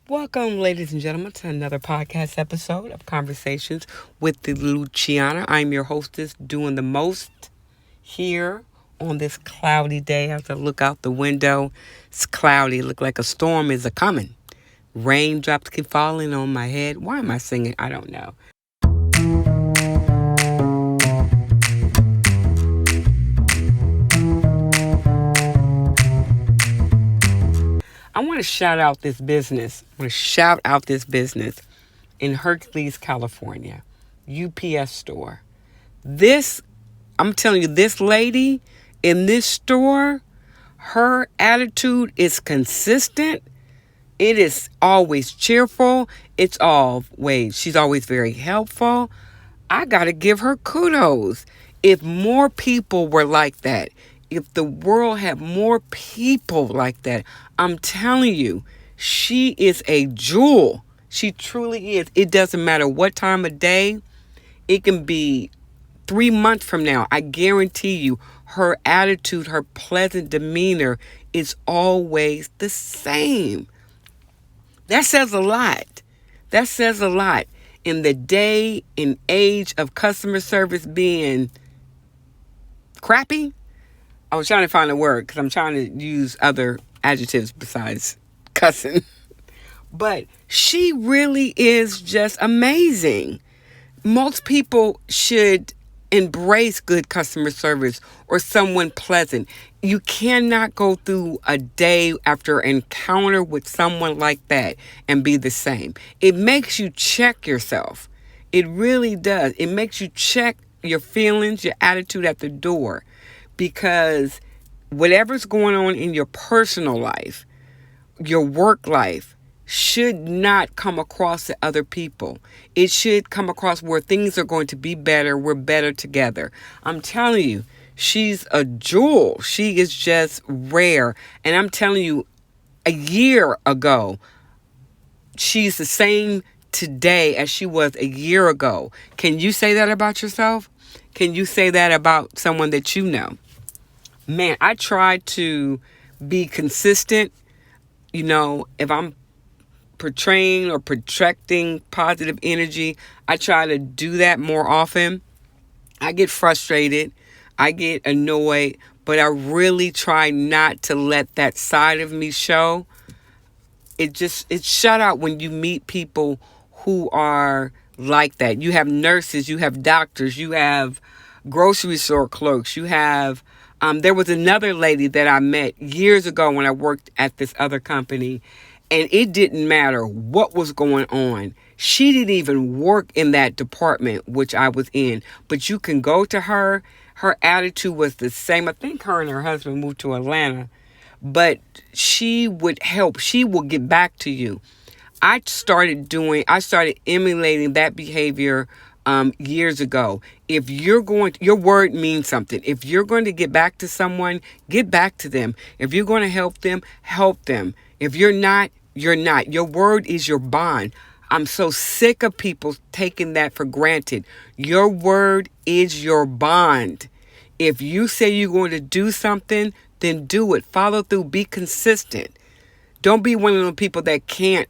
Welcome, ladies and gentlemen, to another podcast episode of Conversations with the Luciana. I'm your hostess, doing the most here on this cloudy day. As I look out the window, it's cloudy. It looks like a storm is a-coming. Raindrops keep falling on my head. Why am I singing? I don't know. I want to shout out this business. In Hercules, California. UPS store. I'm telling you, this lady in this store, her attitude is consistent. It is always cheerful. She's always very helpful. I got to give her kudos. If more people were like that, if the world had more people like that, I'm telling you, she is a jewel. She truly is. It doesn't matter what time of day. It can be 3 months from now. I guarantee you, her attitude, her pleasant demeanor is always the same. That says a lot. That says a lot. In the day and age of customer service being crappy, I was trying to find a word because I'm trying to use other adjectives besides cussing. But she really is just amazing. Most people should embrace good customer service or someone pleasant. You cannot go through a day after encounter with someone like that and be the same. It makes you check yourself. It really does. It makes you check your feelings, your attitude at the door. Because whatever's going on in your personal life, your work life, should not come across to other people. It should come across where things are going to be better. We're better together. I'm telling you, she's a jewel. She is just rare. And I'm telling you, a year ago, she's the same today as she was a year ago. Can you say that about yourself? Can you say that about someone that you know? Man, I try to be consistent. You know, if I'm portraying or projecting positive energy, I try to do that more often. I get frustrated. I get annoyed. But I really try not to let that side of me show. It's shut out when you meet people who are like that. You have nurses, you have doctors, you have grocery store clerks, you have there was another lady that I met years ago when I worked at this other company, and it didn't matter what was going on. She didn't even work in that department which I was in, but you can go to her. Her attitude was the same. I think her and her husband moved to Atlanta, but she would help. She would get back to you. I started emulating that behavior years ago. If your word means something. If you're going to get back to someone, get back to them. If you're going to help them, help them. If you're not, you're not. Your word is your bond. I'm so sick of people taking that for granted. Your word is your bond. If you say you're going to do something, then do it. Follow through. Be consistent. Don't be one of those people that can't.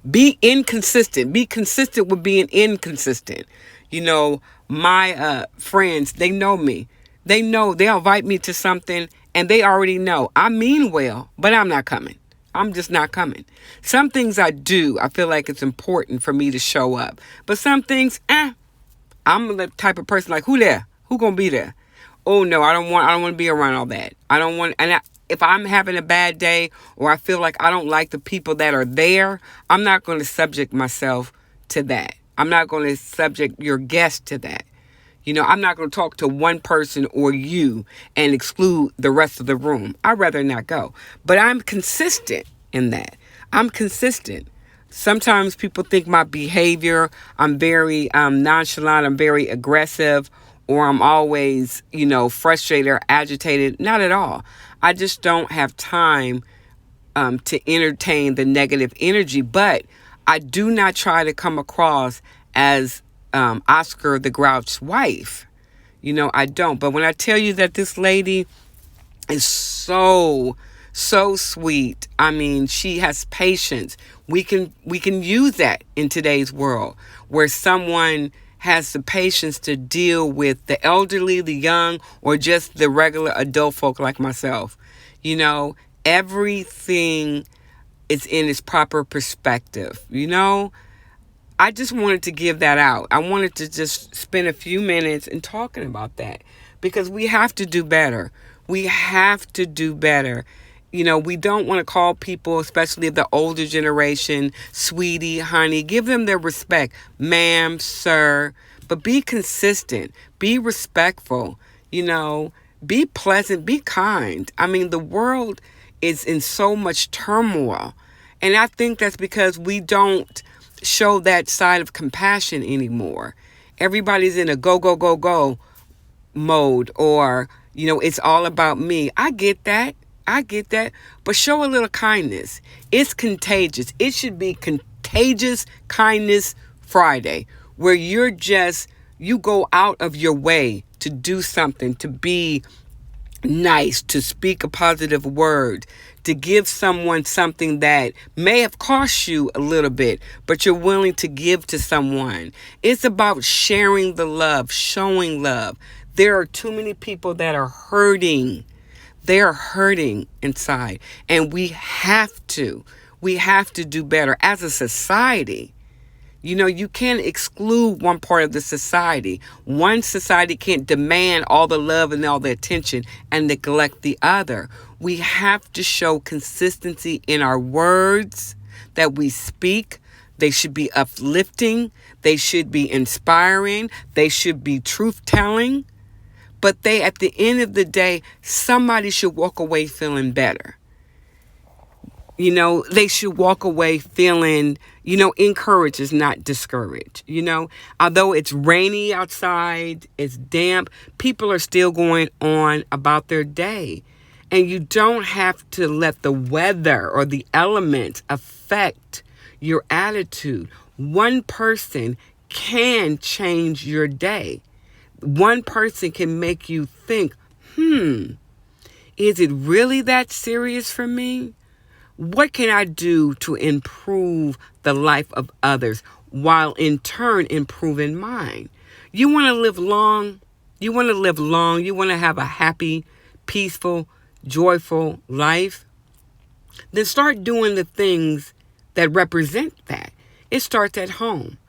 Be inconsistent. Be consistent with being inconsistent. You know, my friends, they know me. They know they'll invite me to something and they already know. I mean well, but I'm not coming. I'm just not coming. Some things I do, I feel like it's important for me to show up. But some things, I'm the type of person like, who there? Who gonna be there? Oh no, I don't want to be around all that. I don't want, if I'm having a bad day or I feel like I don't like the people that are there, I'm not going to subject myself to that. I'm not going to subject your guest to that. You know, I'm not going to talk to one person or you and exclude the rest of the room. I'd rather not go. But I'm consistent in that. I'm consistent. Sometimes people think my behavior, I'm very nonchalant, I'm very aggressive, or I'm always, frustrated or agitated. Not at all. I just don't have time to entertain the negative energy. But I do not try to come across as Oscar the Grouch's wife. I don't. But when I tell you that this lady is so So sweet. I mean, she has patience. We can use that in today's world where someone has the patience to deal with the elderly, the young, or just the regular adult folk like myself. You know, everything is in its proper perspective. I just wanted to give that out. I wanted to just spend a few minutes in talking about that because we have to do better. We have to do better. We don't want to call people, especially the older generation, sweetie, honey. Give them their respect, ma'am, sir. But be consistent. Be respectful. Be pleasant. Be kind. I mean, the world is in so much turmoil. And I think that's because we don't show that side of compassion anymore. Everybody's in a go, go, go, go mode, or, it's all about me. I get that. But show a little kindness. It's contagious. It should be Contagious Kindness Friday, where you go out of your way to do something, to be nice, to speak a positive word, to give someone something that may have cost you a little bit, but you're willing to give to someone. It's about sharing the love, showing love. There are too many people that are hurting. They are hurting inside, and we have to do better as a society. You can't exclude one part of the society. One society can't demand all the love and all the attention and neglect the other. We have to show consistency in our words that we speak. They should be uplifting. They should be inspiring. They should be truth-telling. But at the end of the day, somebody should walk away feeling better. They should walk away feeling, encouraged is not discouraged. Although it's rainy outside, it's damp, people are still going on about their day. And you don't have to let the weather or the elements affect your attitude. One person can change your day. One person can make you think, is it really that serious for me? What can I do to improve the life of others while in turn improving mine? You want to live long? You want to have a happy, peaceful, joyful life? Then start doing the things that represent that. It starts at home.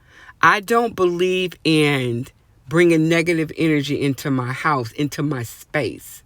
I don't believe in bringing negative energy into my house, into my space.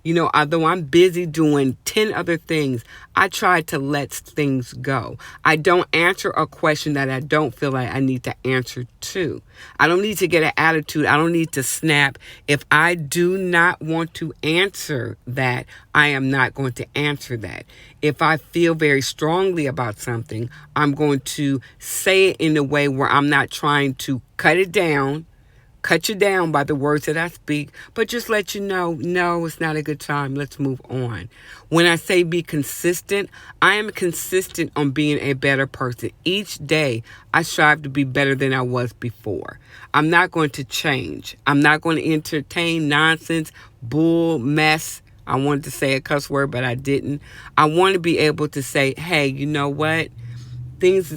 Although I'm busy doing 10 other things, I try to let things go. I don't answer a question that I don't feel like I need to answer to. I don't need to get an attitude. I don't need to snap. If I do not want to answer that, I am not going to answer that. If I feel very strongly about something, I'm going to say it in a way where I'm not trying to cut you down by the words that I speak, but just let you know, no, it's not a good time. Let's move on. When I say be consistent, I am consistent on being a better person. Each day, I strive to be better than I was before. I'm not going to change. I'm not going to entertain nonsense, bull, mess. I wanted to say a cuss word, but I didn't. I want to be able to say, hey, you know what? Things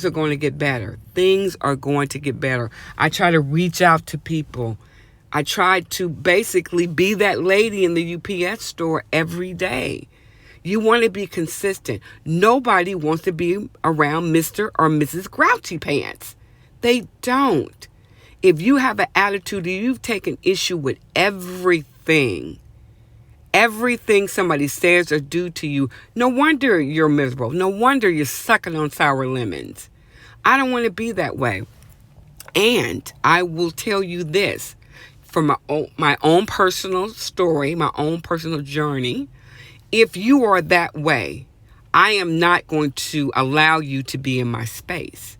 are going to get better. Things are going to get better. I try to reach out to people. I try to basically be that lady in the UPS store every day. You want to be consistent. Nobody wants to be around Mr. or Mrs. Grouchy Pants. They don't. If you have an attitude, you've taken issue with everything somebody says or do to you, no wonder you're miserable. No wonder you're sucking on sour lemons. I don't want to be that way. And I will tell you this, from my own personal story, my own personal journey, if you are that way, I am not going to allow you to be in my space.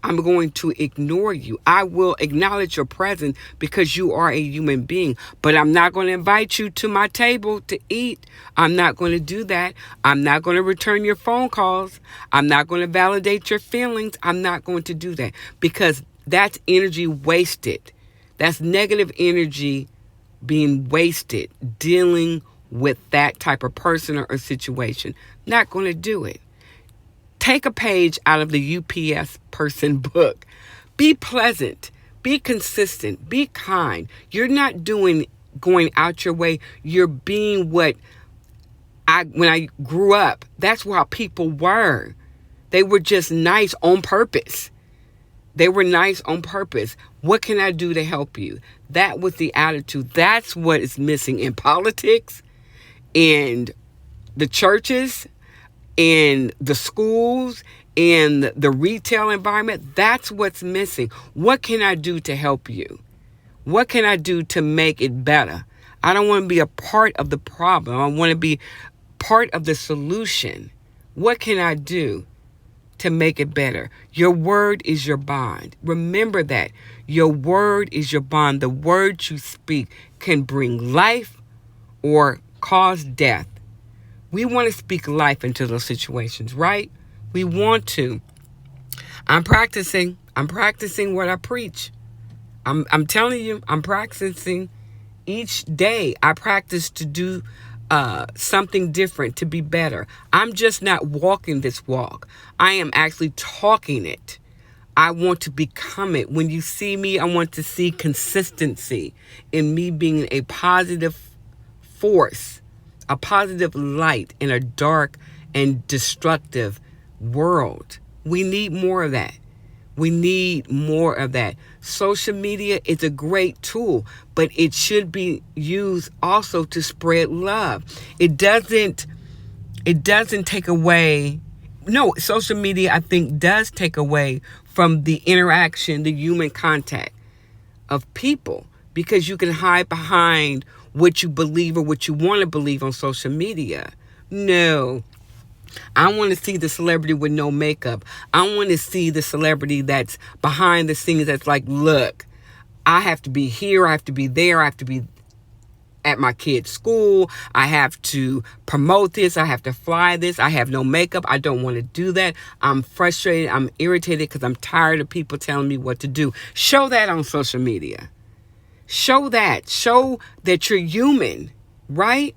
I'm going to ignore you. I will acknowledge your presence because you are a human being, but I'm not going to invite you to my table to eat. I'm not going to do that. I'm not going to return your phone calls. I'm not going to validate your feelings. I'm not going to do that because that's energy wasted. That's negative energy being wasted, dealing with that type of person or situation. Not going to do it. Take a page out of the UPS person book. Be pleasant. Be consistent. Be kind. You're not going out your way. You're being what when I grew up, that's how people were. They were just nice on purpose. They were nice on purpose. What can I do to help you? That was the attitude. That's what is missing in politics, in the churches, in the schools, in the retail environment. That's what's missing. What can I do to help you? What can I do to make it better? I don't want to be a part of the problem. I want to be part of the solution. What can I do to make it better? Your word is your bond. Remember that. Your word is your bond. The words you speak can bring life or cause death. We want to speak life into those situations, right? We want to. I'm practicing what I preach. I'm telling you, I'm practicing each day. I practice to do something different, to be better. I'm just not walking this walk. I am actually talking it. I want to become it. When you see me, I want to see consistency in me being a positive force, a positive light in a dark and destructive world. We need more of that. We need more of that. Social media is a great tool, but it should be used also to spread love. It doesn't take away. No, social media, I think, does take away from the interaction, the human contact of people, because you can hide behind what you believe or what you want to believe on social media. No. I want to see the celebrity with no makeup. I want to see the celebrity that's behind the scenes, that's like, look, I have to be here, I have to be there, I have to be at my kid's school, I have to promote this, I have to fly this, I have no makeup, I don't want to do that, I'm frustrated, I'm irritated because I'm tired of people telling me what to do. Show that on social media. Show that you're human, right?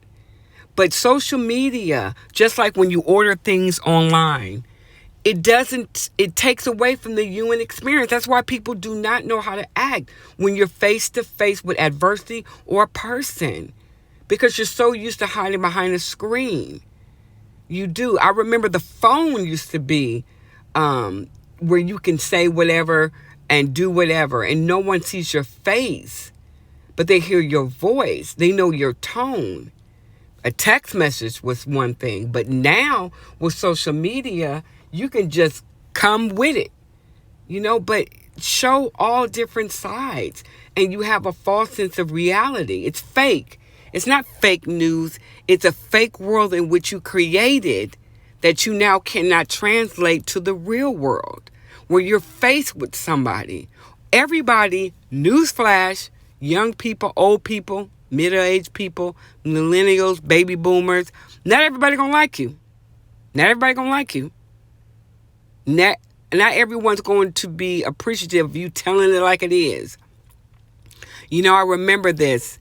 But social media, just like when you order things online, it takes away from the human experience. That's why people do not know how to act when you're face to face with adversity or a person, because you're so used to hiding behind a screen. You do. I remember the phone used to be where you can say whatever and do whatever, and no one sees your face, but they hear your voice. They know your tone. A text message was one thing, but now with social media, you can just come with it, but show all different sides, and you have a false sense of reality. It's fake. It's not fake news. It's a fake world in which you created that you now cannot translate to the real world, where you're faced with somebody. Everybody, newsflash, young people, old people, middle-aged people, millennials, baby boomers, not everybody gonna like you. Not everybody gonna like you. Not everyone's going to be appreciative of you telling it like it is. I remember this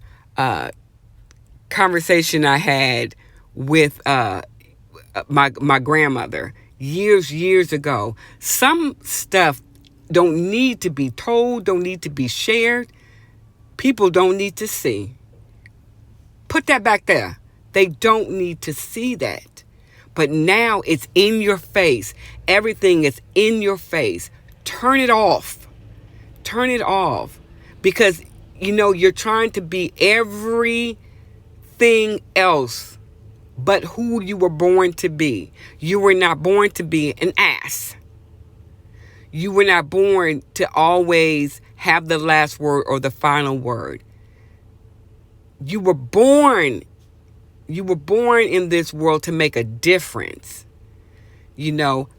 conversation I had with my grandmother years ago. Some stuff don't need to be told, don't need to be shared. People don't need to see. Put that back there. They don't need to see that. But now it's in your face. Everything is in your face. Turn it off. Turn it off. Because, you're trying to be everything else but who you were born to be. You were not born to be an ass. You were not born to always have the last word or the final word. You were born in this world to make a difference.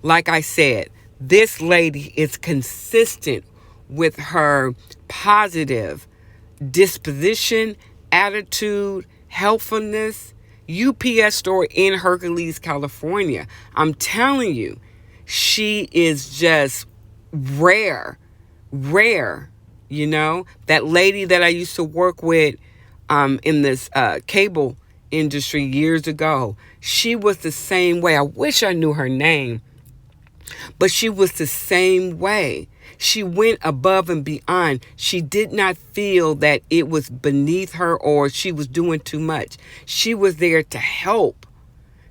Like I said, this lady is consistent with her positive disposition, attitude, helpfulness. UPS store in Hercules, California. I'm telling you, she is just rare. That lady that I used to work with in this cable industry years ago. She was the same way. I wish I knew her name, but she was the same way. She went above and beyond. She did not feel that it was beneath her or she was doing too much. She was there to help.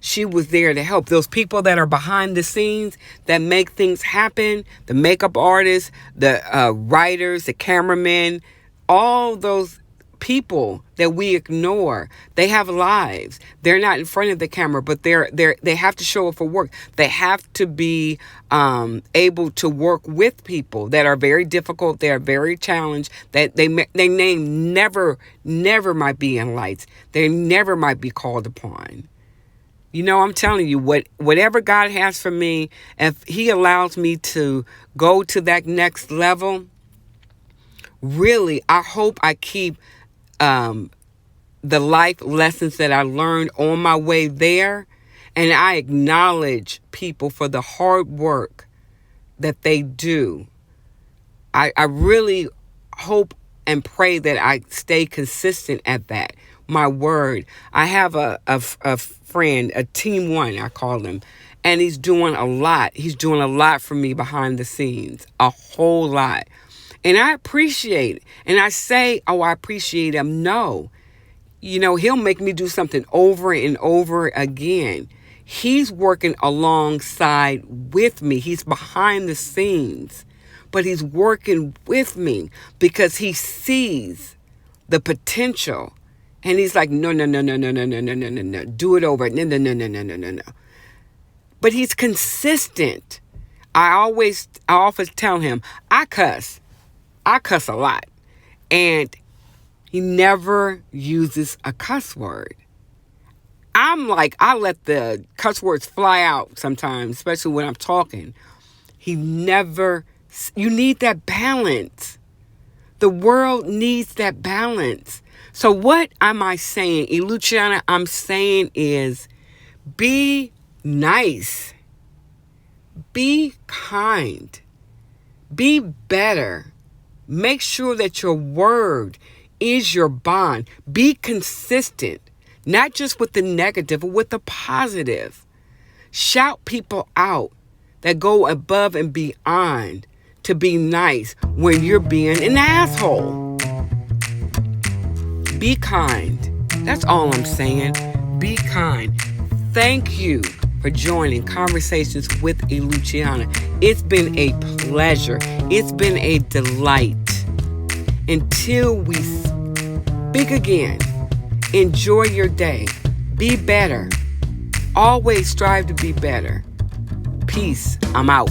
She was there to help. Those people that are behind the scenes that make things happen, the makeup artists, the writers, the cameramen, all those people that we ignore, they have lives. They're not in front of the camera, but they have to show up for work. They have to be able to work with people that are very difficult. They are very challenged. That their name never might be in lights. They never might be called upon. You know, I'm telling you, whatever God has for me, if He allows me to go to that next level, really, I hope I keep the life lessons that I learned on my way there. And I acknowledge people for the hard work that they do. I really hope and pray that I stay consistent at that. My word. I have a friend, a team one, I call him, and he's doing a lot. He's doing a lot for me behind the scenes, a whole lot. And I appreciate it. And I say, oh, I appreciate him. No. You know, he'll make me do something over and over again. He's working alongside with me. He's behind the scenes. But he's working with me because he sees the potential. And he's like, no. Do it over. No. But he's consistent. I often tell him, I cuss a lot. And he never uses a cuss word. I'm like, I let the cuss words fly out sometimes, especially when I'm talking. You need that balance. The world needs that balance. So what am I saying? Luciana, I'm saying is be nice. Be kind. Be better. Make sure that your word is your bond. Be consistent, not just with the negative, but with the positive. Shout people out that go above and beyond to be nice when you're being an asshole. Be kind. That's all I'm saying. Be kind. Thank you for joining Conversations with Luciana. It's been a pleasure. It's been a delight. Until we speak again, enjoy your day. Be better. Always strive to be better. Peace. I'm out.